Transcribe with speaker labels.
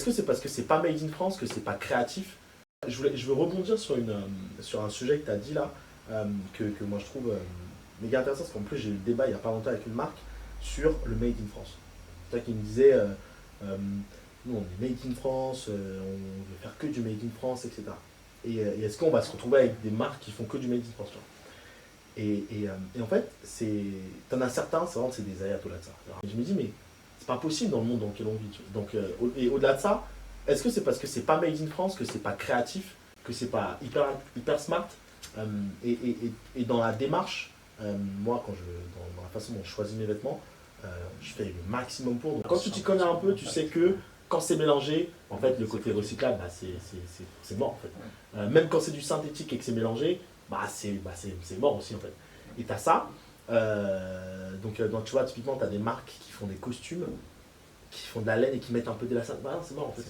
Speaker 1: Est-ce que c'est parce que c'est pas made in France, que c'est pas créatif? Je veux rebondir sur un sujet que tu as dit là, que moi je trouve méga intéressant, parce qu'en plus j'ai eu le débat il y a pas longtemps avec une marque sur le made in France. C'est ça qui me disait, euh, nous on est made in France, on veut faire que du made in France, etc. Et est-ce qu'on va se retrouver avec des marques qui font que du made in France, tu vois? Et en fait, t'en as certains, c'est des ayatollahs de ça. Et je me dis, mais c'est pas possible dans le monde dans lequel on vit, tu vois. Donc, et au-delà de ça, est-ce que c'est parce que c'est pas made in France, que c'est pas créatif, que c'est pas hyper smart euh, et dans la démarche, moi, dans la façon dont je choisis mes vêtements, je fais le maximum pour. Donc, quand tu t'y connais un peu, tu sais que quand c'est mélangé, en fait, le côté recyclable, bah, c'est mort, en fait. Même quand c'est du synthétique et que c'est mélangé, c'est mort aussi, en fait. Et t'as ça. Donc, tu vois, typiquement, tu as des marques qui font des costumes, qui font de la laine et qui mettent un peu d'élastique. Bah, non, c'est mort, en fait.